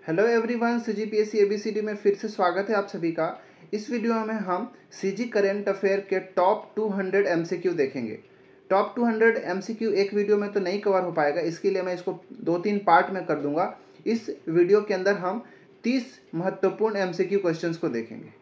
Hello everyone, CGPSC ABCD में फिर से स्वागत है आप सभी का। इस वीडियो में हम सीजी करंट अफेयर के टॉप 200 एमसीक्यू देखेंगे। टॉप 200 एमसीक्यू एक वीडियो में तो नहीं कवर हो पाएगा, इसके लिए मैं इसको 2-3 पार्ट में कर दूंगा। इस वीडियो के अंदर हम 30 महत्वपूर्ण एमसीक्यू क्वेश्चंस को देखेंगे।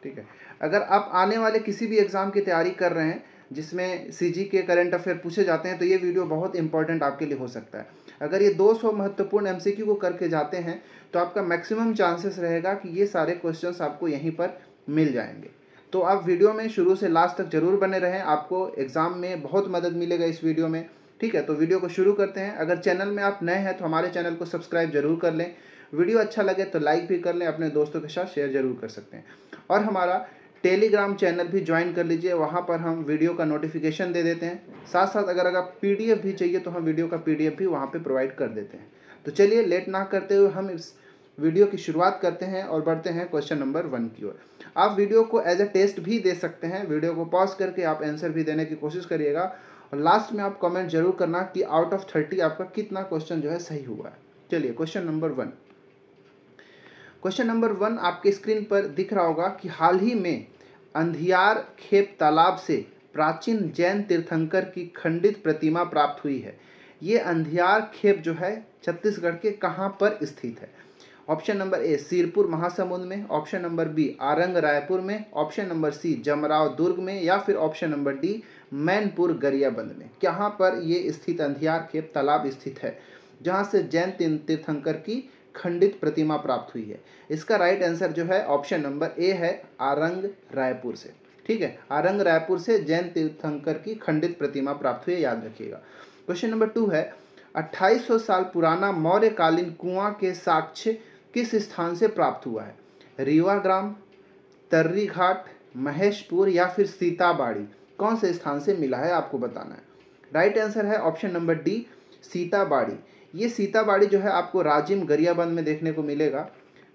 ठीक है, अगर आप आने वाले किसी भी एग्ज़ाम की तैयारी कर रहे हैं जिसमें सीजी के करंट अफेयर पूछे जाते हैं तो ये वीडियो बहुत इंपॉर्टेंट आपके लिए हो सकता है। अगर ये 200 महत्वपूर्ण एमसीक्यू को करके जाते हैं तो आपका मैक्सिमम चांसेस रहेगा कि ये सारे क्वेश्चंस आपको यहीं पर मिल जाएंगे। तो आप वीडियो में शुरू से लास्ट तक जरूर बने रहें, आपको एग्ज़ाम में बहुत मदद मिलेगा इस वीडियो में। ठीक है, तो वीडियो को शुरू करते हैं। अगर चैनल में आप नए हैं तो हमारे चैनल को सब्सक्राइब जरूर कर लें, वीडियो अच्छा लगे तो लाइक भी कर लें, अपने दोस्तों के साथ शेयर जरूर कर सकते हैं। और हमारा टेलीग्राम चैनल भी ज्वाइन कर लीजिए, वहाँ पर हम वीडियो का नोटिफिकेशन दे देते हैं। साथ साथ अगर पीडीएफ भी चाहिए तो हम वीडियो का पीडीएफ भी वहाँ पे प्रोवाइड कर देते हैं। तो चलिए लेट ना करते हुए हम इस वीडियो की शुरुआत करते हैं और बढ़ते हैं क्वेश्चन नंबर 1 की ओर। आप वीडियो को एज ए टेस्ट भी दे सकते हैं, वीडियो को पॉज करके आप आंसर भी देने की कोशिश करिएगा और लास्ट में आप कमेंट जरूर करना कि आउट ऑफ 30 आपका कितना क्वेश्चन जो है सही हुआ है। चलिए क्वेश्चन नंबर 1। क्वेश्चन नंबर 1 आपके स्क्रीन पर दिख रहा होगा कि हाल ही में अंधियार खेप तालाब से प्राचीन जैन तीर्थंकर की खंडित प्रतिमा प्राप्त हुई है। ये अंधियार खेप जो है छत्तीसगढ़ के कहाँ पर स्थित है? Option number A Sirpur Mahasamund में, option number B Arang Raipur में, option number C Jamrao Durg में, या फिर option number D Mainpur Gariaband में। कहाँ पर ये स्थित अंधियार खेप तालाब स्थित है जहाँ से जैन तीर्थंकर की खंडित प्रतिमा प्राप्त हुई है? इसका राइट आंसर जो है ऑप्शन नंबर ए है, आरंग रायपुर से। ठीक है, आरंग रायपुर से जैन तीर्थंकर की खंडित प्रतिमा प्राप्त हुई है, याद रखिएगा। क्वेश्चन नंबर 2 है 2800 साल पुराना मौर्यकालीन कुआं के साक्ष्य किस स्थान से प्राप्त हुआ है? रीवा ग्राम, तर्री घाट, महेशपुर या फिर सीताबाड़ी? कौन से स्थान से मिला है आपको बताना है। राइट आंसर है ऑप्शन नंबर डी, सीताबाड़ी। ये सीताबाड़ी जो है आपको राजिम गरियाबंद में देखने को मिलेगा।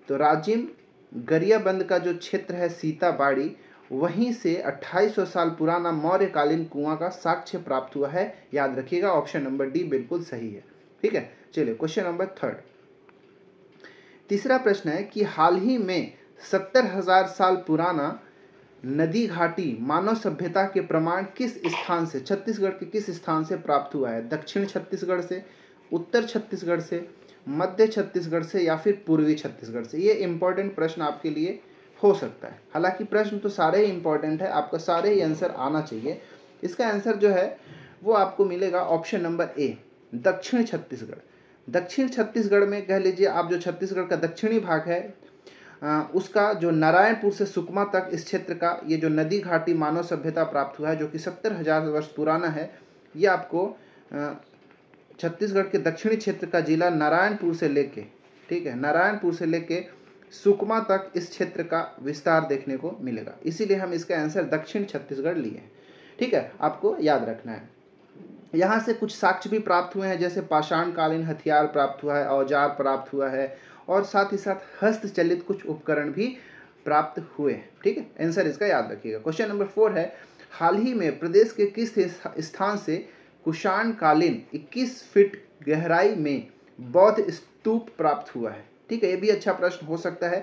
तो राजिम गरियाबंद का जो क्षेत्र है सीताबाड़ी, वहीं से 2800 साल पुराना मौर्यकालीन कुआं का साक्ष्य प्राप्त हुआ है, याद रखिएगा। ऑप्शन नंबर डी बिल्कुल सही है। ठीक है, चलिए क्वेश्चन नंबर 3। तीसरा प्रश्न है कि हाल ही में 70,000 साल पुराना नदी घाटी मानव सभ्यता के प्रमाण किस स्थान से, छत्तीसगढ़ के किस स्थान से प्राप्त हुआ है? दक्षिण छत्तीसगढ़ से, उत्तर छत्तीसगढ़ से, मध्य छत्तीसगढ़ से या फिर पूर्वी छत्तीसगढ़ से? ये इंपॉर्टेंट प्रश्न आपके लिए हो सकता है। हालांकि प्रश्न तो सारे ही इंपॉर्टेंट है, आपका सारे ही आंसर आना चाहिए। इसका आंसर जो है वो आपको मिलेगा ऑप्शन नंबर ए, दक्षिण छत्तीसगढ़। दक्षिण छत्तीसगढ़ में कह लीजिए आप जो छत्तीसगढ़ का दक्षिणी भाग है उसका जो नारायणपुर से सुकमा तक इस क्षेत्र का ये जो नदी घाटी मानव सभ्यता प्राप्त हुआ है जो कि 70,000 वर्ष पुराना है, ये आपको छत्तीसगढ़ के दक्षिणी क्षेत्र का जिला नारायणपुर से लेके, ठीक है, नारायणपुर से लेके सुकमा तक इस क्षेत्र का विस्तार देखने को मिलेगा। इसीलिए हम इसका आंसर दक्षिण छत्तीसगढ़ लिए हैं। ठीक है, आपको याद रखना है। यहाँ से कुछ साक्ष्य भी प्राप्त हुए हैं, जैसे पाषाणकालीन हथियार प्राप्त हुआ है, औजार प्राप्त हुआ है और साथ ही साथ हस्तचलित कुछ उपकरण भी प्राप्त हुए हैं। ठीक है, आंसर इसका याद रखिएगा। क्वेश्चन नंबर 4 है हाल ही में प्रदेश के किस स्थान से कुषाणकालीन 21 फीट गहराई में बौद्ध स्तूप प्राप्त हुआ है? ठीक है, ये भी अच्छा प्रश्न हो सकता है।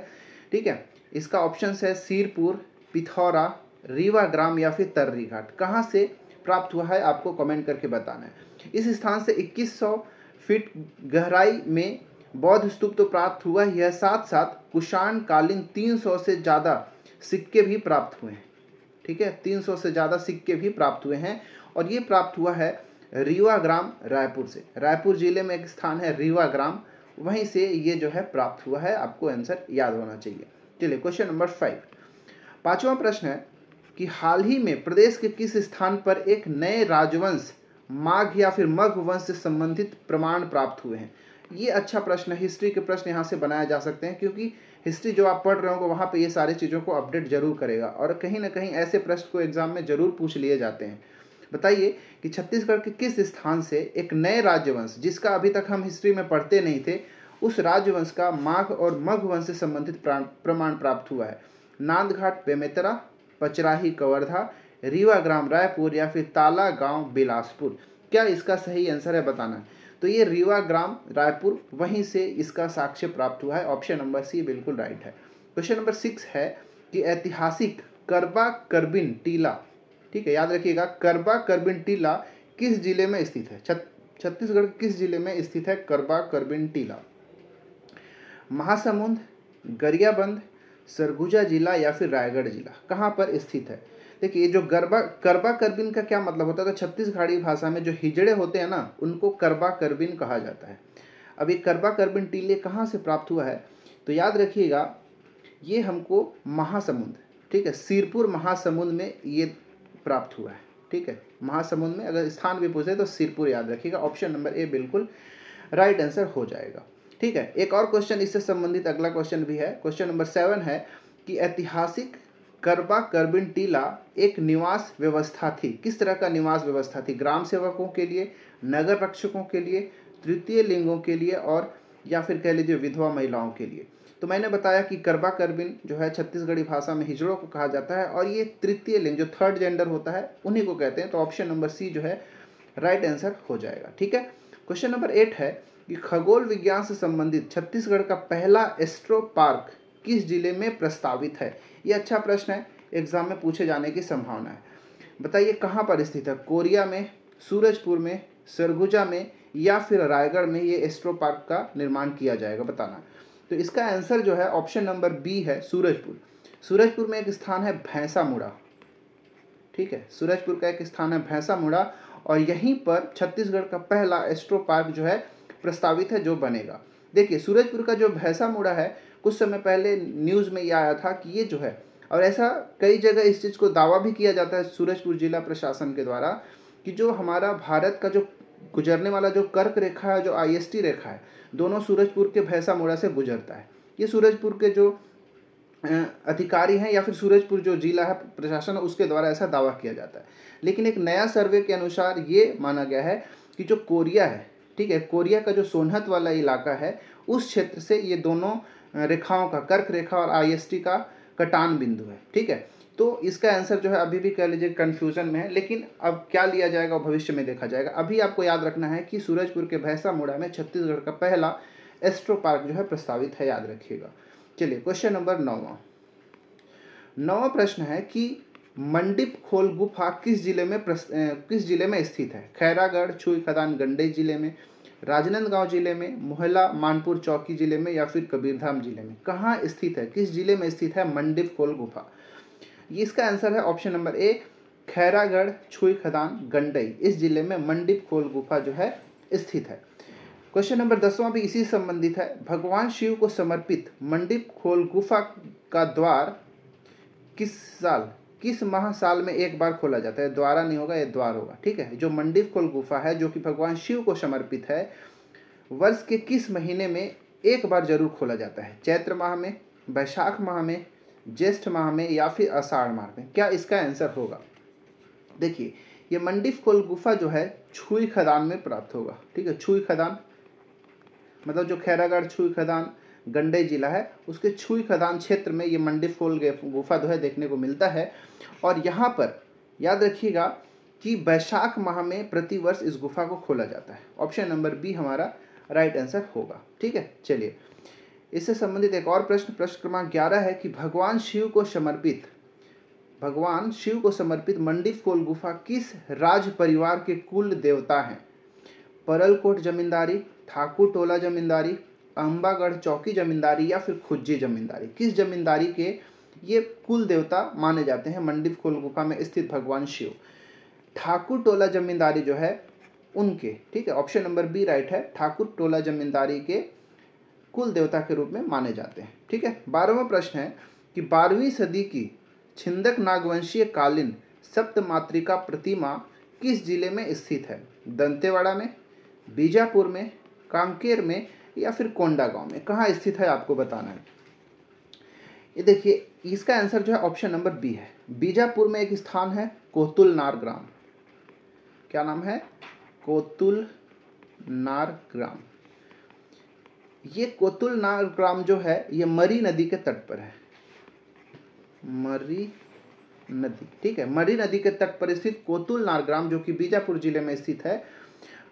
ठीक है, इसका ऑप्शन है सिरपुर, पिथौरा, रीवा ग्राम या फिर तर्री घाट। कहाँ से प्राप्त हुआ है आपको कमेंट करके बताना है। इस स्थान से 2100 फीट गहराई में बौद्ध स्तूप तो प्राप्त हुआ ही है, साथ साथ कुषाणकालीन 300 से ज़्यादा सिक्के भी प्राप्त हुए हैं। ठीक है, 300 से ज़्यादा सिक्के भी प्राप्त हुए हैं और ये प्राप्त हुआ है रीवा ग्राम रायपुर से। रायपुर जिले में एक स्थान है रीवा ग्राम, वहीं से ये जो है प्राप्त हुआ है। आपको आंसर याद होना चाहिए। चलिए क्वेश्चन नंबर 5। पांचवा प्रश्न है कि हाल ही में प्रदेश के किस स्थान पर एक नए राजवंश माघ या फिर मघ वंश से संबंधित प्रमाण प्राप्त हुए हैं? ये अच्छा प्रश्न है। हिस्ट्री के प्रश्न यहाँ से बनाए जा सकते हैं क्योंकि हिस्ट्री जो आप पढ़ रहे होंगे वहाँ पे ये सारी चीज़ों को अपडेट जरूर करेगा और कहीं ना कहीं ऐसे प्रश्न को एग्जाम में जरूर पूछ लिए जाते हैं। बताइए कि छत्तीसगढ़ के किस स्थान से एक नए राजवंश, जिसका अभी तक हम हिस्ट्री में पढ़ते नहीं थे, उस राजवंश का माघ और मघ वंश से संबंधित प्रमाण प्राप्त हुआ है? नांदघाट बेमेतरा, पचराही कवर्धा, रीवा ग्राम रायपुर या फिर ताला गांव बिलासपुर? क्या इसका सही आंसर है बताना है। तो ये रीवा ग्राम रायपुर, वहीं से इसका साक्ष्य प्राप्त हुआ है। ऑप्शन नंबर सी बिल्कुल राइट है। क्वेश्चन नंबर 6 है कि ऐतिहासिक करबा करबिन टीला, ठीक है, याद रखिएगा, करबा करबिन टीला किस जिले में स्थित है? छत्तीसगढ़ किस जिले में स्थित है करबा करबिन टीला? महासमुंद, गरियाबंद, सरगुजा जिला या फिर रायगढ़ जिला, कहाँ पर स्थित है? देखिए, जो करबा करबिन का क्या मतलब होता है? तो छत्तीसगढ़ी भाषा में जो हिजड़े होते हैं ना, उनको करबा करबिन कहा जाता है। अब ये करबा करबिन टीले कहाँ से प्राप्त हुआ है? तो याद रखिएगा, ये हमको महासमुंद, ठीक है, सिरपुर महासमुंद में ये प्राप्त हुआ है। ठीक है, महासमुंद में अगर स्थान भी पूछे तो सिरपुर याद रखिएगा। ऑप्शन नंबर ए बिल्कुल राइट आंसर हो जाएगा। ठीक है, एक और क्वेश्चन इससे संबंधित अगला क्वेश्चन भी है। क्वेश्चन नंबर 7 है कि ऐतिहासिक करबा करबिन टीला एक निवास व्यवस्था थी। किस तरह का निवास व्यवस्था थी? ग्राम सेवकों के लिए, नगर रक्षकों के लिए, तृतीय लिंगों के लिए, और या फिर कह लीजिए विधवा महिलाओं के लिए। तो मैंने बताया कि करबा करबिन जो है छत्तीसगढ़ी भाषा में हिजड़ों को कहा जाता है, और ये तृतीय लिंग जो थर्ड जेंडर होता है उन्हीं को कहते हैं। तो ऑप्शन नंबर सी जो है राइट आंसर हो जाएगा। ठीक है, क्वेश्चन नंबर 8 है कि खगोल विज्ञान से संबंधित छत्तीसगढ़ का पहला एस्ट्रो पार्क किस जिले में प्रस्तावित है? ये अच्छा प्रश्न है, एग्जाम में पूछे जाने की संभावना है। बताइए कहाँ पर स्थित है? कोरिया में, सूरजपुर में, सरगुजा में या फिर रायगढ़ में ये एस्ट्रो पार्क का निर्माण किया जाएगा, बताना। तो इसका आंसर जो है ऑप्शन नंबर बी है, सूरजपुर। सूरजपुर में एक स्थान है भैंसा मुड़ा। ठीक है, सूरजपुर का एक स्थान है भैंसा मुड़ा, और यहीं पर छत्तीसगढ़ का पहला एस्ट्रो पार्क जो है प्रस्तावित है, जो बनेगा। देखिए, सूरजपुर का जो भैंसा मुड़ा है, कुछ समय पहले न्यूज़ में ये आया था कि ये जो है, और ऐसा कई जगह इस चीज़ को दावा भी किया जाता है सूरजपुर जिला प्रशासन के द्वारा, कि जो हमारा भारत का जो गुजरने वाला जो कर्क रेखा है, जो IST रेखा है, दोनों सूरजपुर के भैंसा मुड़ा से गुजरता है। ये सूरजपुर के जो अधिकारी हैं या फिर सूरजपुर जो जिला है प्रशासन, उसके द्वारा ऐसा दावा किया जाता है। लेकिन एक नया सर्वे के अनुसार ये माना गया है कि जो कोरिया है, ठीक है, कोरिया का जो सोनहत वाला इलाका है, उस क्षेत्र से ये दोनों रेखाओं का, कर्क रेखा और IST का कटान बिंदु है। ठीक है, तो इसका आंसर जो है अभी भी कह लीजिए कन्फ्यूजन में है, लेकिन अब क्या लिया जाएगा वो भविष्य में देखा जाएगा। अभी आपको याद रखना है कि सूरजपुर के भैंसा मुड़ा में छत्तीसगढ़ का पहला एस्ट्रो पार्क जो है प्रस्तावित है, याद रखिएगा। चलिए, क्वेश्चन नंबर 9वां प्रश्न है कि मंडिप खोल गुफा किस जिले में स्थित है? खैरागढ़, छुई खदान गंडई जिले में, राजनांदगांव जिले में, मोहला मानपुर चौकी जिले में या फिर कबीरधाम जिले में? कहाँ स्थित है, किस जिले में स्थित है मंडिप खोल गुफा? ये इसका आंसर है ऑप्शन नंबर ए, खैरागढ़, छुई खदान गंडई, इस जिले में मंडिप खोल गुफा जो है स्थित है। क्वेश्चन नंबर 10वां भी इसी से संबंधित है। भगवान शिव को समर्पित मंडिप खोल गुफा का द्वार किस माह साल में एक बार खोला जाता है? द्वारा नहीं होगा, ये द्वार होगा। ठीक है, जो मंडिप खोल गुफा है जो कि भगवान शिव को समर्पित है, वर्ष के किस महीने में एक बार जरूर खोला जाता है? चैत्र माह में, वैशाख माह में, ज्येष्ठ माह में या फिर आषाढ़ माह में? क्या इसका आंसर होगा? देखिए, ये मंडिप खोल गुफा जो है छुई खदान में प्राप्त होगा। ठीक है, छुई खदान मतलब जो खैरागढ़, छुई खदान गंडई जिला है, उसके छुई खदान क्षेत्र में ये मंडिप खोल गुफा जो है देखने को मिलता है। और यहाँ पर याद रखिएगा कि वैशाख माह में प्रतिवर्ष इस गुफा को खोला जाता है। ऑप्शन नंबर बी हमारा राइट आंसर होगा। ठीक है, चलिए, इससे संबंधित एक और प्रश्न क्रमांक 11 है कि भगवान शिव को समर्पित मंडिप खोल गुफा किस राज परिवार के कुल देवता हैं? परलकोट जमींदारी, ठाकुर टोला जमींदारी, अंबागढ़ चौकी जमींदारी या फिर खुज्जी जमींदारी? किस जमींदारी के ये कुल देवता माने जाते हैं मंडिप खोल गुफा में स्थित भगवान शिव? ठाकुर टोला जमींदारी जो है उनके। ठीक है, ऑप्शन नंबर बी राइट है, ठाकुर टोला जमींदारी के कुल देवता के रूप में माने जाते हैं। ठीक है, 12वां प्रश्न है कि 12वीं सदी की छिंदक नागवंशीय कालीन सप्तमातृका प्रतिमा किस जिले में स्थित है? दंतेवाड़ा में, बीजापुर में, कांकेर में या फिर कोंडागांव में? कहाँ स्थित है आपको बताना है। ये देखिए, इसका आंसर जो है ऑप्शन नंबर बी है, बीजापुर में एक स्थान है कोतुलनार ग्राम। क्या नाम है? कोतुलनार ग्राम। ये कोतुलनार ग्राम जो है ये मरी नदी के तट पर है। मरी नदी, ठीक है, मरी नदी के तट पर स्थित कोतुलनार ग्राम जो कि बीजापुर जिले में स्थित है,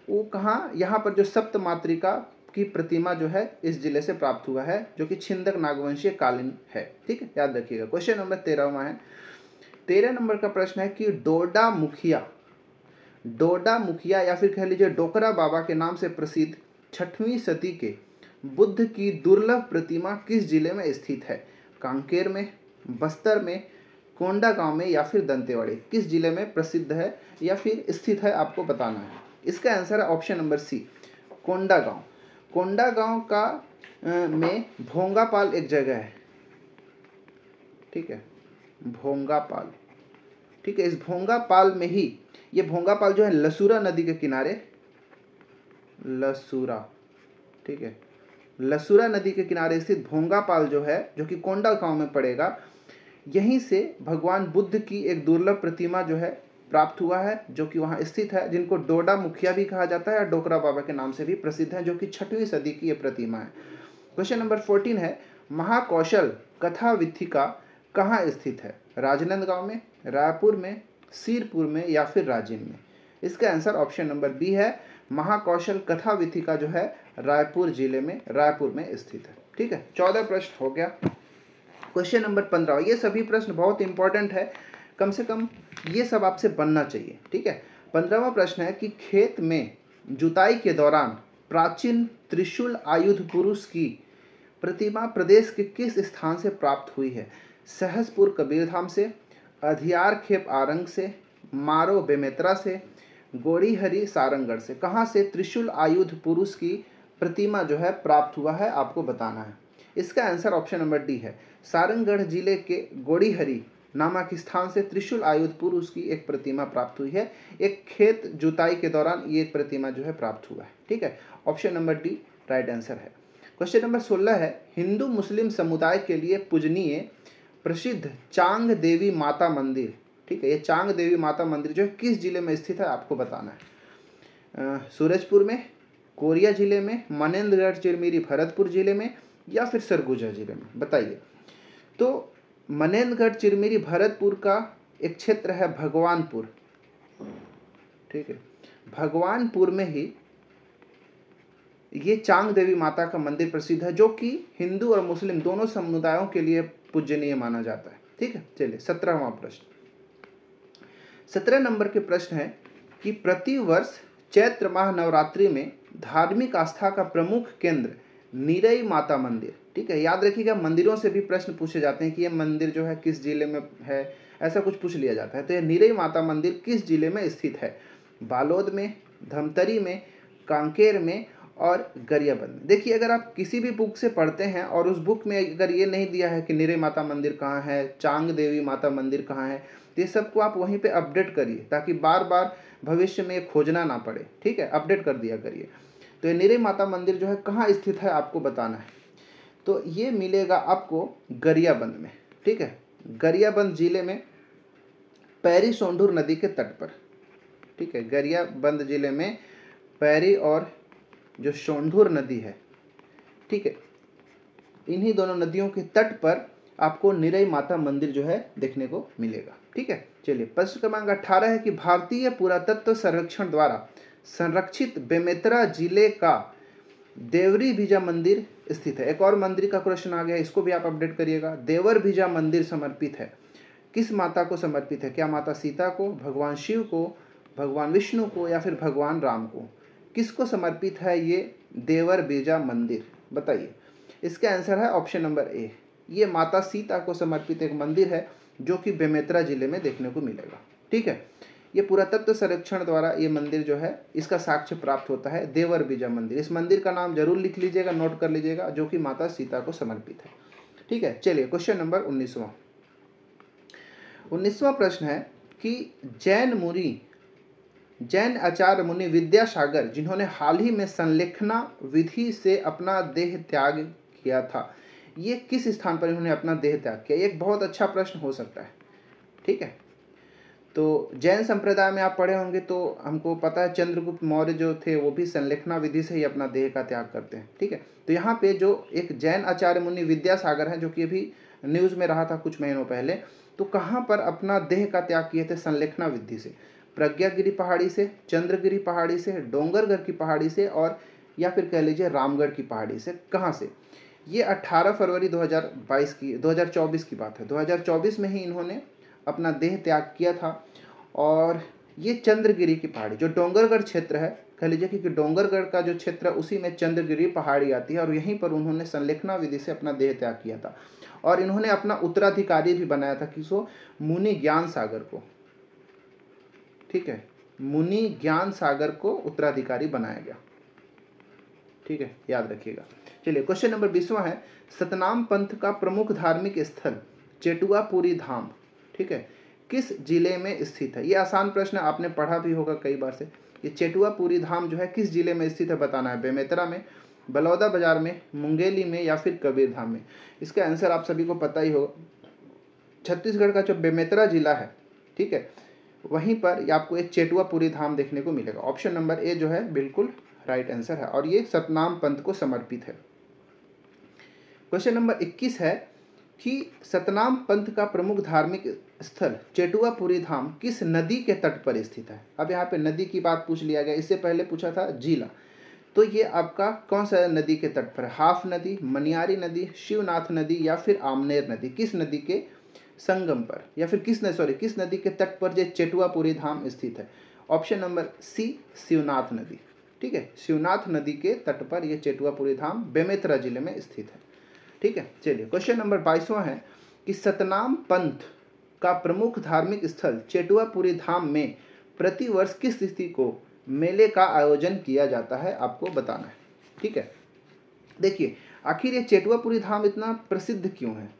वो कहाँ, यहाँ पर जो सप्त मातृका की प्रतिमा जो है इस जिले से प्राप्त हुआ है, जो कि छिंदक नागवंशीय कालीन है। ठीक है, याद रखिएगा। क्वेश्चन नंबर 13वां है। 13 नंबर का प्रश्न है कि डोडा मुखिया या फिर कह लीजिए डोकरा बाबा के नाम से प्रसिद्ध 6वीं सदी के बुद्ध की दुर्लभ प्रतिमा किस जिले में स्थित है? कांकेर में, बस्तर में, कोंडागांव में या फिर दंतेवाड़ा? किस जिले में प्रसिद्ध है या फिर स्थित है, आपको बताना है। इसका आंसर है option number C, Kondagaon. Kondagaon का में भोंगापाल एक जगह है। ठीक है, भोंगापाल। ठीक है, इस भोंगापाल में ही, ये भोंगापाल जो है लसूरा नदी के किनारे, लसूरा, ठीक है, लसूरा नदी के किनारे स्थित भोंगापाल जो है, जो कि कोंडागांव में पड़ेगा, यहीं से भगवान बुद्ध की एक दुर्लभ प्रतिमा जो है प्राप्त हुआ है, जो कि वहाँ स्थित है, जिनको डोडा मुखिया भी कहा जाता है और डोकरा बाबा के नाम से भी प्रसिद्ध है, जो कि 6वीं सदी की ये प्रतिमा है। क्वेश्चन नंबर 14 है, महाकौशल कथा विथिका कहाँ स्थित है? राजनांदगांव में, रायपुर में, सीरपुर में या फिर राजिम में? इसका आंसर ऑप्शन नंबर बी है, महाकौशल कथा विथिका जो है रायपुर जिले में, रायपुर में स्थित है। ठीक है, 14 प्रश्न हो गया। क्वेश्चन नंबर 15, ये सभी प्रश्न बहुत इंपॉर्टेंट है, कम से कम ये सब आपसे बनना चाहिए। ठीक है, 15वां प्रश्न है कि खेत में जुताई के दौरान प्राचीन त्रिशूल आयुध पुरुष की प्रतिमा प्रदेश के किस स्थान से प्राप्त हुई है? सहसपुर कबीरधाम से, अधियार खेप आरंग से, मारो बेमेतरा से, गोड़ीहरी सारंगगढ़ से? कहाँ से त्रिशूल आयुध पुरुष की प्रतिमा जो है प्राप्त हुआ है, आपको बताना है। इसका आंसर ऑप्शन नंबर डी है, सारंगगढ़ जिले के गोड़ीहरी नामक स्थान से त्रिशूल आयुध पुरुष की एक प्रतिमा प्राप्त हुई है। एक खेत जुताई के दौरान ये प्रतिमा जो है प्राप्त हुआ है। ठीक है, option number D right answer है। क्वेश्चन नंबर 16 है, हिंदू मुस्लिम समुदाय के लिए पूजनीय प्रसिद्ध चांग देवी माता मंदिर, ठीक है, ये चांग देवी माता मंदिर जो है किस जिले में स्थित है, आपको बताना है। सूरजपुर में, कोरिया जिले में, मनेंद्रगढ़ चिरमिरी भरतपुर जिले में या फिर सरगुजा जिले में? बताइए। तो मनेंद्रगढ़ चिरमिरी भरतपुर का एक क्षेत्र है भगवानपुर। ठीक है, भगवानपुर में ही ये चांग देवी माता का मंदिर प्रसिद्ध है, जो कि हिंदू और मुस्लिम दोनों समुदायों के लिए पूजनीय माना जाता है। ठीक है, चलिए 17वां प्रश्न। 17 नंबर के प्रश्न है कि प्रतिवर्ष चैत्र माह नवरात्रि में धार्मिक आस्था का प्रमुख केंद्र निरई माता मंदिर। ठीक है, याद रखिएगा, मंदिरों से भी प्रश्न पूछे जाते हैं कि ये मंदिर जो है किस जिले में है, ऐसा कुछ पूछ लिया जाता है। तो ये निरई माता मंदिर किस जिले में स्थित है? बालोद में, धमतरी में, कांकेर में और गरियाबंद में? देखिए, अगर आप किसी भी बुक से पढ़ते हैं और उस बुक में अगर ये नहीं दिया है कि निरई माता मंदिर कहाँ है, चांग देवी माता मंदिर कहाँ है, तो ये सबको आप वहीं पे अपडेट करिए, ताकि बार बार भविष्य में खोजना ना पड़े। ठीक है, अपडेट कर दिया करिए। तो ये निरई माता मंदिर जो है कहाँ स्थित है, आपको बताना है। तो ये मिलेगा आपको गरियाबंद में। ठीक है, गरियाबंद जिले में पैरी सोंढूर नदी के तट पर। ठीक है, गरियाबंद जिले में पैरी और जो सोंढूर नदी है, ठीक है, इन्हीं दोनों नदियों के तट पर आपको निरई माता मंदिर जो है देखने को मिलेगा। ठीक है, चलिए प्रश्न क्रमांक 18 है कि भारतीय पुरातत्व सर्वेक्षण द्वारा संरक्षित बेमेतरा जिले का देवरी भीजा मंदिर स्थित है। एक और मंदिर का क्वेश्चन आ गया, इसको भी आप अपडेट करिएगा। देवर भीजा मंदिर समर्पित है, किस माता को समर्पित है? क्या माता सीता को, भगवान शिव को, भगवान विष्णु को या फिर भगवान राम को? किसको समर्पित है ये देवर बीजा मंदिर? बताइए। इसका आंसर है ऑप्शन नंबर ए, ये माता सीता को समर्पित एक मंदिर है, जो कि बेमेतरा जिले में देखने को मिलेगा। ठीक है, ये पुरातत्व संरक्षण द्वारा ये मंदिर जो है इसका साक्ष्य प्राप्त होता है, देवर बीजा मंदिर। इस मंदिर का नाम जरूर लिख लीजिएगा, नोट कर लीजिएगा, जो कि माता सीता को समर्पित है। ठीक है, चलिए क्वेश्चन नंबर 19वां प्रश्न है कि जैन आचार्य मुनि विद्यासागर, जिन्होंने हाल ही में संलेखना विधि से अपना देह त्याग किया था, ये किस स्थान पर इन्होंने अपना देह त्याग किया? एक बहुत अच्छा प्रश्न हो सकता है। ठीक है, तो जैन संप्रदाय में आप पढ़े होंगे तो हमको पता है चंद्रगुप्त मौर्य जो थे वो भी संलेखना विधि से ही अपना देह का त्याग करते हैं। ठीक है, तो यहाँ पे जो एक जैन आचार्य मुनि विद्यासागर हैं, जो कि अभी न्यूज़ में रहा था कुछ महीनों पहले, तो कहाँ पर अपना देह का त्याग किए थे? संलेखना विधि से। प्रज्ञागिरी पहाड़ी से, चंद्रगिरी पहाड़ी से, डोंगरगढ़ की पहाड़ी से, और या फिर कह लीजिए रामगढ़ की पहाड़ी से। कहाँ से? ये 18 फरवरी 2024 की बात है। 2024 में ही इन्होंने अपना देह त्याग किया था। और ये चंद्रगिरी की पहाड़ी, जो डोंगरगढ़ क्षेत्र है, कह लीजिए कि डोंगरगढ़ का जो क्षेत्र है उसी में चंद्रगिरी पहाड़ी आती है, और यहीं पर उन्होंने संलेखना विधि से अपना देह त्याग किया था। और इन्होंने अपना उत्तराधिकारी भी बनाया था, किसको? मुनि ज्ञान सागर को। ठीक है, मुनि ज्ञान सागर को उत्तराधिकारी बनाया गया। ठीक है, याद रखिएगा। चलिए, क्वेश्चन नंबर 20वां है, सतनाम पंथ का प्रमुख धार्मिक स्थल चेटुआपुरी धाम, ठीक है, किस जिले में स्थित है? ये आसान प्रश्न, आपने पढ़ा भी होगा कई बार से। ये चेटुआपुरी धाम जो है किस जिले में स्थित है बताना है। बेमेतरा में, बलौदा बाजार में, मुंगेली में, या फिर कबीरधाम में? इसका आंसर आप सभी को पता ही होगा। छत्तीसगढ़ का जो बेमेतरा जिला है, ठीक है, वहीं पर आपको एक चेटुआपुरी धाम देखने को मिलेगा। ऑप्शन नंबर ए जो है बिल्कुल राइट आंसर है, और ये सतनाम पंथ को समर्पित है। क्वेश्चन नंबर 21 है कि सतनाम पंथ का प्रमुख धार्मिक स्थल चेटुआपुरी धाम किस नदी के तट पर स्थित है? अब यहाँ पे नदी की बात पूछ लिया गया, इससे पहले पूछा था जिला। तो ये आपका कौन सा नदी के तट पर है? हाफ नदी, मनियारी नदी, शिवनाथ नदी, या फिर आमनेर नदी? किस नदी के संगम पर, या फिर किस नदी के तट पर ये चेटुआपुरी धाम स्थित है? ऑप्शन नंबर सी, शिवनाथ नदी। ठीक है, शिवनाथ नदी के तट पर यह चेटुआपुरी धाम बेमेतरा जिले में स्थित है। ठीक है, चलिए, क्वेश्चन नंबर 22वां है कि सतनाम पंथ का प्रमुख धार्मिक स्थल चेटुआपुरी धाम में प्रतिवर्ष किस तिथि को मेले का आयोजन किया जाता है? आपको बताना है। ठीक है, देखिए, आखिर ये चेटुआपुरी धाम इतना प्रसिद्ध क्यों है?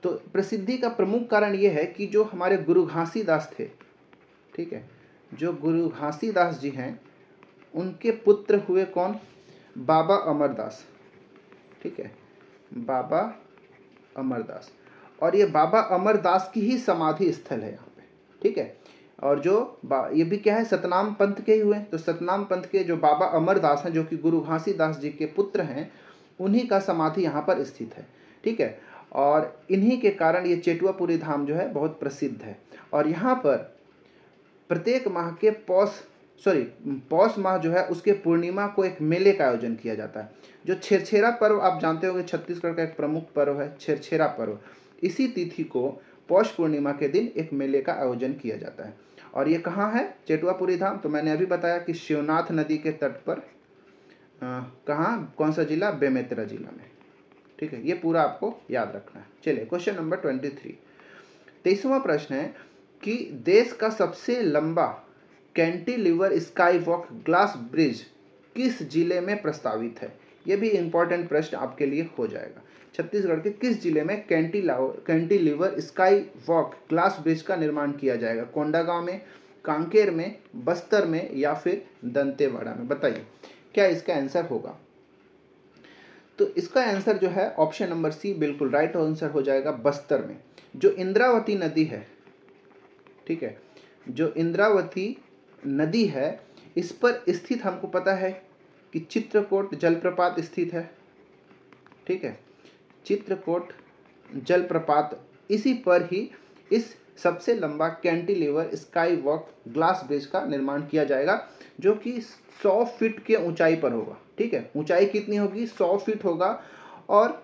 तो प्रसिद्धि का प्रमुख कारण ये है कि जो हमारे गुरु घासीदास थे, ठीक है, जो गुरु घासीदास जी हैं, उनके पुत्र हुए कौन? बाबा अमरदास। ठीक है, बाबा अमरदास। और ये बाबा अमरदास की ही समाधि स्थल है यहाँ पे। ठीक है, और जो ये भी क्या है? सतनाम पंथ के ही हुए। तो सतनाम पंथ के जो बाबा अमरदास हैं, जो कि गुरु घासीदास जी के पुत्र हैं, उन्हीं का समाधि यहाँ पर स्थित है। ठीक है, और इन्हीं के कारण ये चेटुआपुरी धाम जो है बहुत प्रसिद्ध है। और यहाँ पर प्रत्येक माह के पौष माह जो है उसके पूर्णिमा को एक मेले का आयोजन किया जाता है। जो छेरछेरा पर्व आप जानते होंगे, छत्तीसगढ़ का एक प्रमुख पर्व है छेरछेरा पर्व। इसी तिथि को पौष पूर्णिमा के दिन एक मेले का आयोजन किया जाता है। और ये कहाँ है चेटुआपुरी धाम? तो मैंने अभी बताया कि शिवनाथ नदी के तट पर। कहाँ, कौन सा जिला? बेमेतरा जिला में। ठीक है, ये पूरा आपको याद रखना है। चलिए, क्वेश्चन नंबर 23, 23वां प्रश्न है कि देश का सबसे लंबा cantilever sky walk glass bridge किस जिले में प्रस्तावित है? यह भी इंपॉर्टेंट प्रश्न आपके लिए हो जाएगा। छत्तीसगढ़ के किस जिले में cantilever sky walk glass bridge का निर्माण किया जाएगा? कोंडागांव में, कांकेर में, बस्तर में, या फिर दंतेवाड़ा में? बताइए क्या इसका आंसर होगा। तो इसका आंसर जो है ऑप्शन नंबर सी बिल्कुल राइट आंसर हो जाएगा, बस्तर में। जो इंद्रावती नदी है, ठीक है, जो इंद्रावती नदी है, इस पर स्थित हमको पता है कि चित्रकोट जलप्रपात स्थित है। ठीक है, चित्रकोट जलप्रपात, इसी पर ही इस सबसे लंबा cantilever sky walk glass bridge का निर्माण किया जाएगा, जो कि 100 फीट के ऊंचाई पर होगा। ठीक है, ऊंचाई कितनी होगी? 100 फीट होगा। और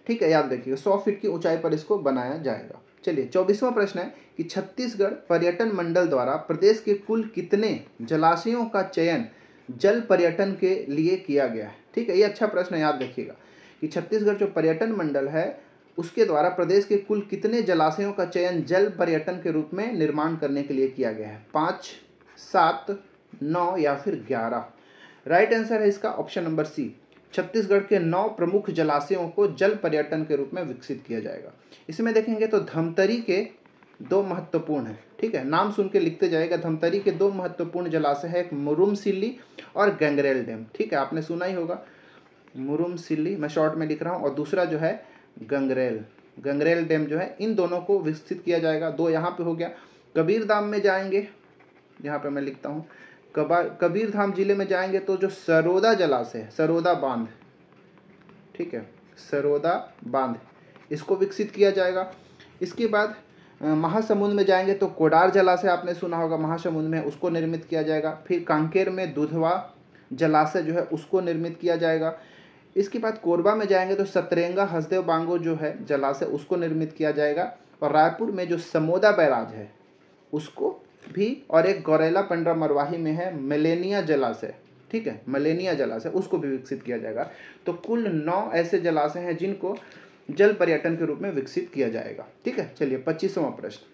ठीक है, याद रखिएगा 100 फीट की ऊंचाई पर इसको बनाया जाएगा। चलिए, 24वां प्रश्न है कि छत्तीसगढ़ पर्यटन मंडल द्वारा प्रदेश के कुल कितने जलाशयों का चयन जल पर्यटन के लिए किया गया है? ठीक है, ये अच्छा प्रश्न है, याद रखिएगा कि छत्तीसगढ़ जो पर्यटन मंडल है उसके द्वारा प्रदेश के कुल कितने जलाशयों का चयन जल पर्यटन के रूप में निर्माण करने के लिए किया गया है? 5, 7, 9 या फिर 11? राइट आंसर है इसका ऑप्शन नंबर सी। छत्तीसगढ़ के 9 प्रमुख जलाशयों को जल पर्यटन के रूप में विकसित किया जाएगा। इसमें देखेंगे तो धमतरी के 2 महत्वपूर्ण हैं। ठीक है, नाम सुन के लिखते जाएगा। धमतरी के 2 महत्वपूर्ण जलाशय है, एक मुरुमसिल्ली और गंगरेल डैम। ठीक है, आपने सुना ही होगा मुरुमसिल्ली, मैं शॉर्ट में लिख रहा हूँ, और दूसरा जो है गंगरेल डैम जो है, इन दोनों को विकसित किया जाएगा। 2 यहाँ पे हो गया। कबीरधाम में जाएंगे, यहाँ पे मैं लिखता हूँ, कबीरधाम जिले में जाएंगे तो जो सरोदा जलाशय है, सरोदा बांध, ठीक है, सरोदा बांध, इसको विकसित किया जाएगा। इसके बाद महासमुंद में जाएंगे तो कोडार जलाशय आपने सुना होगा, महासमुंद में उसको निर्मित किया जाएगा। फिर कांकेर में दुधवा जलाशय जो है उसको निर्मित किया जाएगा। इसके बाद कोरबा में जाएंगे तो सतरेंगा हसदेव बांगो जो है जलाशय उसको निर्मित किया जाएगा। और रायपुर में जो समोदा बैराज है उसको भी, और एक गौरेला पेंड्रा मरवाही में है मेलेनिया जलाशय, ठीक है, मेलेनिया जलाशय, उसको भी विकसित किया जाएगा। तो कुल 9 ऐसे जलाशय हैं जिनको जल पर्यटन के रूप में विकसित किया जाएगा। ठीक है, चलिए 25वां प्रश्न,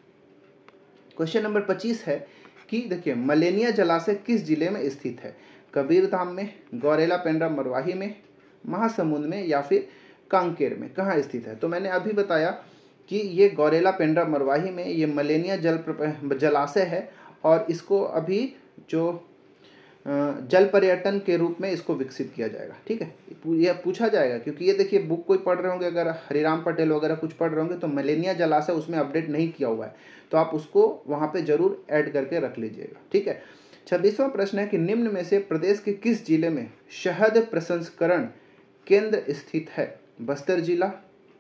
क्वेश्चन नंबर 25 है कि देखिए मेलेनिया जलाशय किस जिले में स्थित है? कबीरधाम में, गौरेला पेंड्रा मरवाही में, महासमुंद में या फिर कांकेर में, कहाँ स्थित है? तो मैंने अभी बताया कि ये गौरेला पेंड्रा मरवाही में ये मेलेनिया जलाशय है और इसको अभी जो जल पर्यटन के रूप में इसको विकसित किया जाएगा। ठीक है, यह पूछा जाएगा क्योंकि ये देखिए बुक कोई पढ़ रहे होंगे, अगर हरिराम पटेल वगैरह कुछ पढ़ रहे होंगे तो मेलेनिया जलाशय उसमें अपडेट नहीं किया हुआ है, तो आप उसको वहाँ पे जरूर ऐड करके रख लीजिएगा। ठीक है, 26वां प्रश्न है कि निम्न में से प्रदेश के किस जिले में शहद प्रसंस्करण केंद्र स्थित है? बस्तर जिला,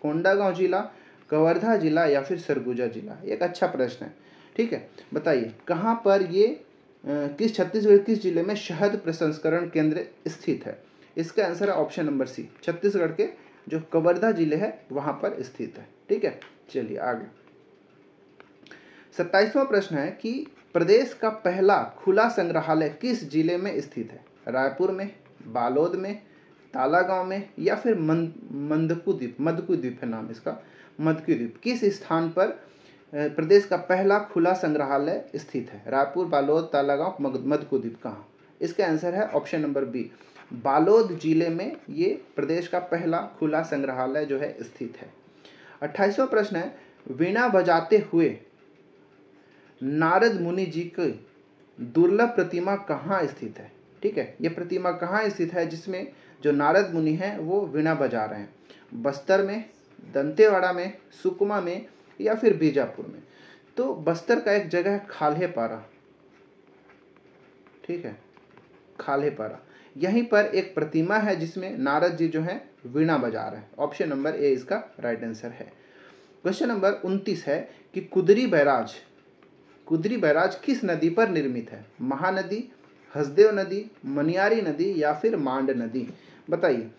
कोंडागांव जिला, कवर्धा जिला या फिर सरगुजा जिला? एक अच्छा प्रश्न है। ठीक है, बताइए कहाँ पर ये किस छत्तीसगढ़ किस जिले में शहद प्रसंस्करण केंद्र स्थित है? इसका आंसर है ऑप्शन नंबर सी, छत्तीसगढ़ के जो कवर्धा जिले है वहां पर स्थित है। ठीक है, चलिए आगे 27वां प्रश्न है कि प्रदेश का पहला खुला संग्रहालय किस जिले में स्थित है? रायपुर में, बालोद में, तालागांव में या फिर मदकुद्वीप है नाम इसका, मदकुद्वीप। किस स्थान पर प्रदेश का पहला खुला संग्रहालय स्थित है? रायपुर, बालोद, तालागांव, मदकुद्वीप, कहाँ? इसका आंसर है ऑप्शन नंबर बी, बालोद जिले में ये प्रदेश का पहला खुला संग्रहालय जो है स्थित है। 28वां प्रश्न है वीणा बजाते हुए नारद मुनि जी की दुर्लभ प्रतिमा कहाँ स्थित है? ठीक है, ये प्रतिमा कहाँ स्थित है जिसमें जो नारद मुनि हैं वो वीणा बजा रहे हैं? बस्तर में, दंतेवाड़ा में, सुकमा में या फिर बीजापुर में? तो बस्तर का एक जगह है खाल्हेपारा, ठीक है, खाल्हेपारा, यहीं पर एक प्रतिमा है जिसमें नारद जी जो है वीणा बजा रहे हैं। ऑप्शन नंबर ए इसका राइट आंसर है। क्वेश्चन नंबर 29 है कि कुदरी बैराज किस नदी पर निर्मित है? महानदी, हसदेव नदी, मनियारी नदी या फिर मांड नदी? बताइए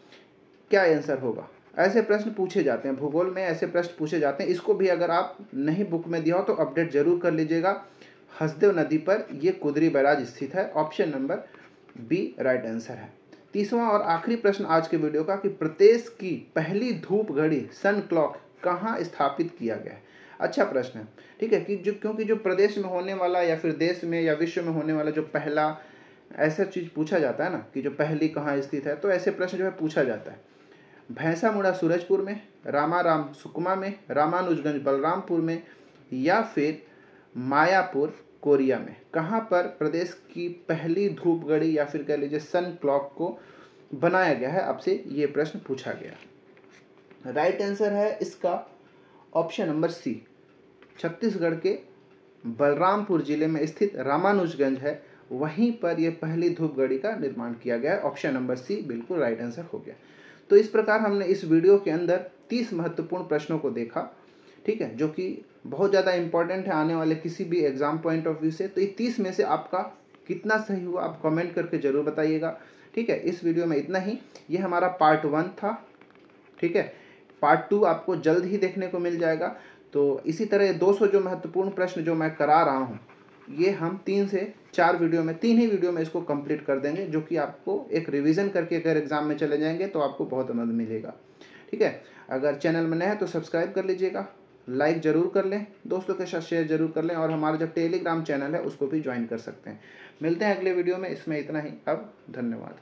क्या आंसर होगा? ऐसे प्रश्न पूछे जाते हैं, भूगोल में ऐसे प्रश्न पूछे जाते हैं। इसको भी अगर आप नहीं बुक में दिया हो तो अपडेट जरूर कर लीजिएगा। हसदेव नदी पर यह कुदरी बैराज स्थित है। Option number B right answer है। 30वां और आखिरी प्रश्न आज के वीडियो का कि प्रदेश की पहली धूप घड़ी सन क्लॉक कहाँ स्थापित किया गया है? अच्छा प्रश्न है। ठीक है, कि क्योंकि जो प्रदेश में होने वाला या फिर देश में या विश्व में होने वाला जो पहला ऐसा चीज पूछा जाता है ना कि जो पहली कहाँ स्थित है, तो ऐसे प्रश्न जो है पूछा जाता है। भैंसामुड़ा सूरजपुर में, रामाराम सुकमा में, रामानुजगंज बलरामपुर में या फिर मायापुर कोरिया में? कहाँ पर प्रदेश की पहली धूप घड़ी या फिर कह लीजिए सन क्लॉक को बनाया गया है? आपसे ये प्रश्न पूछा गया। राइट आंसर है इसका ऑप्शन नंबर सी, छत्तीसगढ़ के बलरामपुर जिले में स्थित रामानुजगंज है, वहीं पर यह पहली धूप घड़ी का निर्माण किया गया है। ऑप्शन नंबर सी बिल्कुल राइट आंसर हो गया। तो इस प्रकार हमने इस वीडियो के अंदर 30 महत्वपूर्ण प्रश्नों को देखा, ठीक है, जो कि बहुत ज़्यादा इंपॉर्टेंट है आने वाले किसी भी एग्जाम पॉइंट ऑफ व्यू से। तो ये 30 में से आपका कितना सही हुआ आप कमेंट करके ज़रूर बताइएगा। ठीक है, इस वीडियो में इतना ही। ये हमारा पार्ट 1 था। ठीक है, पार्ट 2 आपको जल्द ही देखने को मिल जाएगा। तो इसी तरह 200 जो महत्वपूर्ण प्रश्न जो मैं करा रहा हूँ, ये हम 3 से 4 वीडियो में, 3 ही वीडियो में इसको कंप्लीट कर देंगे, जो कि आपको एक रिवीजन करके अगर एग्जाम में चले जाएंगे तो आपको बहुत मदद मिलेगा। ठीक है, अगर चैनल में नए हैं तो सब्सक्राइब कर लीजिएगा, लाइक ज़रूर कर लें, दोस्तों के साथ शेयर जरूर कर लें, और हमारा जो टेलीग्राम चैनल है उसको भी ज्वाइन कर सकते हैं। मिलते हैं अगले वीडियो में, इसमें इतना ही। अब धन्यवाद।